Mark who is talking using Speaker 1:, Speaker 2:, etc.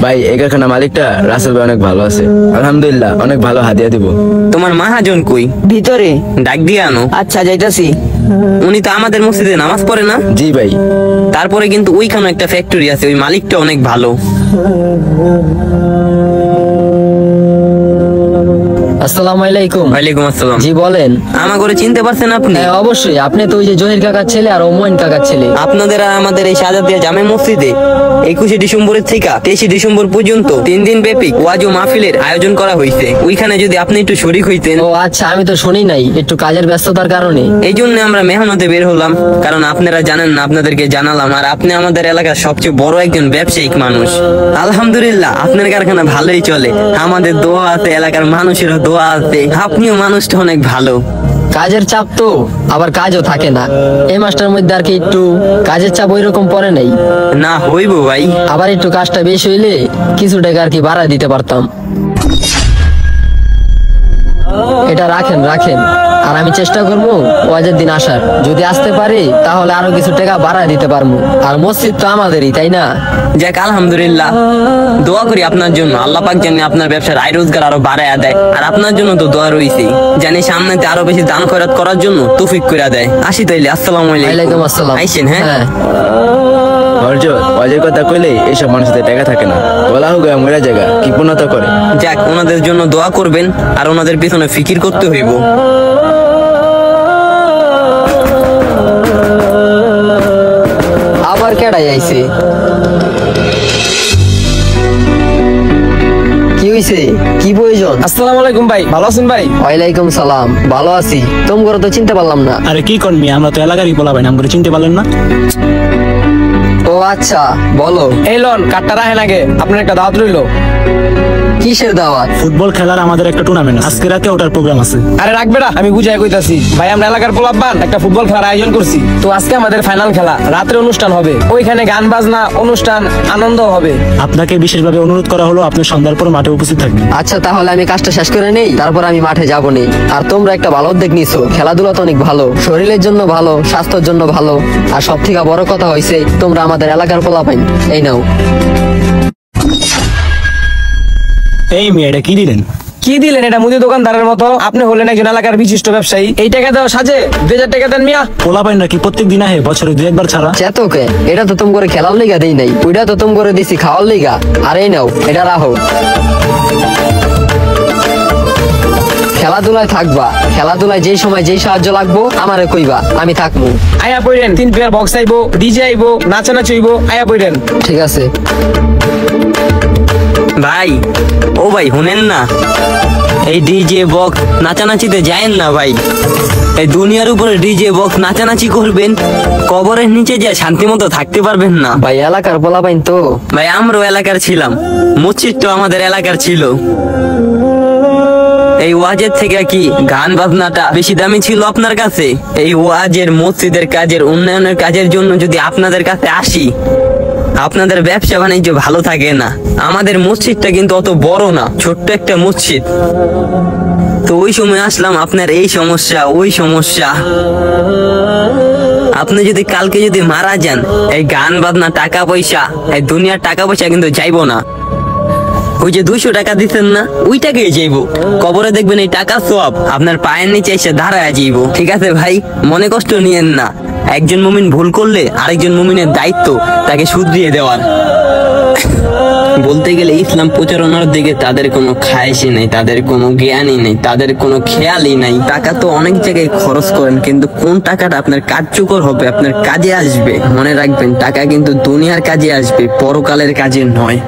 Speaker 1: ভাই এই কারখানা মালিকটা রাসেল ভাই অনেক ভালো আছে, আলহামদুলিল্লাহ অনেক ভালো হাদিয়া দিব।
Speaker 2: তোমার মাহাজন কই?
Speaker 3: ভিতরে।
Speaker 2: ডাক দিয়ে আনো।
Speaker 3: আচ্ছা যাইতাছি।
Speaker 2: উনি তো আমাদের মসজিদে নামাজ পড়ে না?
Speaker 1: জি ভাই।
Speaker 2: তারপরে কিন্তু ওইখানে একটা ফ্যাক্টরি আছে, ওই মালিকটা অনেক ভালো।
Speaker 4: আসসালামু আলাইকুম।
Speaker 2: ওয়ালাইকুম আসসালাম।
Speaker 4: জি বলেন।
Speaker 2: আমার করে চিনতে পারছেন আপনি?
Speaker 4: হ্যাঁ অবশ্যই, আপনি তো ওই যে জহির কাকার ছেলে আর ওময়ন কাকার ছেলে।
Speaker 2: আপনাদের আর আমাদের এই সাজাতিয়া জামে মসজিদে 21শে ডিসেম্বরের থেকে 23শে ডিসেম্বর পর্যন্ত 3 দিন ব্যাপী ওয়াজ ও মাহফিলের আয়োজন করা হয়েছে। ওইখানে যদি আপনি একটু শরীক হইতেন।
Speaker 4: ও আচ্ছা, আমি তো শুনি নাই, একটু কাজের ব্যস্ততার কারণে।
Speaker 2: এই জন্য আমরা মেহনতে বের হলাম, কারণ আপনারা জানেন না, আপনাদেরকে জানালাম। আর আপনি আমাদের এলাকার সবচেয়ে বড় একজন ব্যবসায়িক মানুষ। আলহামদুলিল্লাহ আপনার কারখানা ভালোই চলে, আমাদের দোয়া আছে, এলাকার মানুষেরও দোয়া আছে। আপনিও মানুষটা অনেক ভালো।
Speaker 4: কাজের চাপ তো, আবার কাজও থাকে না। এই মাসটার মধ্যে আর কি একটু কাজের চাপ ওই রকম পড়ে নাই।
Speaker 2: না হইব ভাই,
Speaker 4: আবার একটু কাজটা বেশি হইলে কিছু টাকা আর কি বাড়া দিতে পারতাম। এটা রাখেন রাখেন, আর আমি চেষ্টা করবো ওয়াজের দিন আসার। যদি আসতে পারি তাহলে আরো কিছু টাকা বাড়ায় দিতে পারবো। আর মসজিদ তো আমাদেরই, তাই না?
Speaker 2: যাক আলহামদুলিল্লাহ, দোয়া করি আপনার জন্য। আল্লাহ পাক জানি আপনার ব্যবসার আয় রোজগার আরো বাড়ায় দেয়। আর আপনার জন্য তো দোয়া রয়েছে, জানি সামনেতে আরো বেশি দান খয়রাত করার জন্য তৌফিক করে দেয়। আসি তাইলে, আসসালামু
Speaker 4: ওয়ালাইকুম আসসালাম।
Speaker 2: আইসেন। হ্যাঁ
Speaker 1: ওয়াজের কথা কইলে এইসব মানুষদের টাকা থাকে না, বলা হোক মরা জায়গা কি পূর্ণতা করে।
Speaker 2: যাক, ওনাদের জন্য দোয়া করবেন আর ওনাদের পিছনে ফিকির করতে হইব।
Speaker 4: আবার কেডাই আইছে? কি হইছে? কি প্রয়োজন?
Speaker 5: আসসালামু আলাইকুম ভাই, ভালো আছেন ভাই?
Speaker 4: ওয়ালাইকুম সালাম, ভালো আছি। তোমরা তো চিনতে পারলাম না।
Speaker 5: আরে কি করবি, আমরা তো এলাকারই বলা ভাই, নাম করে চিনতে পারলেন না?
Speaker 4: ও আচ্ছা, বলো।
Speaker 5: এই লন কাটটা রাখেন আগে, আপনার একটা দাওয়াত রইলো।
Speaker 4: কিসের দাওয়াত?
Speaker 5: ফুটবল খেলার আমাদের একটা টুর্নামেন্ট আজকে রাতে, ওটার প্রোগ্রাম আছে। আরে রাখবে না, আমি বুঝাই কইতাছি ভাই, আমরা এলাকার পোলাপান একটা ফুটবল খেলার আয়োজন করছি। তো আজকে আমাদের ফাইনাল খেলা, রাত্রে অনুষ্ঠান হবে, ওইখানে গান বাজনা অনুষ্ঠান আনন্দ হবে। আপনাকে বিশেষভাবে অনুরোধ করা হলো, আপনি সন্ধ্যার পর মাঠে উপস্থিত থাকবেন।
Speaker 4: আচ্ছা তাহলে আমি কাজটা শেষ করে নেই, তারপর আমি মাঠে যাবো নেই। আর তোমরা একটা ভালো উদ্যোগ নিছো, খেলাধুলা তো অনেক ভালো, শরীরের জন্য ভালো, স্বাস্থ্যের জন্য ভালো। আর সব থেকে বড় কথা হয়েছে তোমরা আমাদের এলাকার পোলাপাইন। এই নাও।
Speaker 5: এই মেয়েটা কি দিলেন? কি দিলেন? এটা মুদি দোকানদারের মতো। আপনি হলেন একজন এলাকার বিশিষ্ট ব্যবসায়ী, এই টাকা দেওয়া সাজে? 2000 টাকা দেন মিয়া। পোলাপাইন নাকি প্রত্যেক দিন আহে, বছরে 2-1 ছাড়া?
Speaker 4: চেতকে, এটা তো তুমি করে খেলার লিগা দেই নাই, ওইটা তো তুমি করে দিছি খাওয়ার লিগা। আর এই নাও, এটা রাখো। খেলাধুলায় থাকবা, খেলাধুলায় যেই সময় যেই সাহায্য লাগবো আমারে কইবা, আমি থাকবো।
Speaker 5: আয়া পড়েন, 3 প্লেয়ার বক্স আইবো, ডিজে আইবো, নাচানাচি হইবো, আয়া পড়েন।
Speaker 4: ঠিক আছে
Speaker 2: ভাই। ও ভাই শুনেন না, এই ডিজে বক্স নাচানাচিতে যায়েন না ভাই। এই দুনিয়ার উপরে ডিজে বক্স নাচানাচি করবেন, কবরের নিচে যে শান্তি মতো থাকতে পারবেন না
Speaker 4: ভাই। এলাকার পোলাপাইন তো
Speaker 2: ভাই, আমরাও এলাকার ছিলাম, মসজিদটাও আমাদের এলাকার ছিল। এই ওয়াজের থেকে কি গান বাজনাটা বেশি দামি ছিল আপনার কাছে? এই ওয়াজের, মসজিদের কাজের, উন্নয়নের কাজের জন্য যদি আপনাদের কাছে আসি, আপনাদের ব্যবসা বাণিজ্য ভালো থাকে না। আমাদের মসজিদটা কিন্তু অত বড় না, ছোট্ট একটা মসজিদ। তো ওই সময় আসলাম, আপনার এই সমস্যা ওই সমস্যা। আপনি যদি কালকে যদি মারা যান, এই গান বাজনা টাকা পয়সা, এই দুনিয়ার টাকা পয়সা কিন্তু যাইবো না। ওই যে 200 টাকা দিচ্ছেন না, ওই টাকাই যাইবো। কবরে দেখবেন এই টাকা সব আপনার পায়ের নিচে এসে দাঁড়ায় যাইবো। ঠিক আছে ভাই, মনে কষ্ট নিয়েন না। একজন মুমিন ভুল করলে আরেকজন মুমিনের দায়িত্ব তাকে শুধরিয়ে দেওয়ার। বলতে গেলে ইসলাম প্রচারণার দিকে তাদের কোনো খায়েশই নেই, তাদের কোনো জ্ঞানই নেই, তাদের কোনো খেয়ালই নাই। টাকা তো অনেক জায়গায় খরচ করেন, কিন্তু কোন টাকাটা আপনার কার্যকর হবে, আপনার কাজে আসবে। মনে রাখবেন, টাকা কিন্তু দুনিয়ার কাজে আসবে, পরকালের কাজে নয়।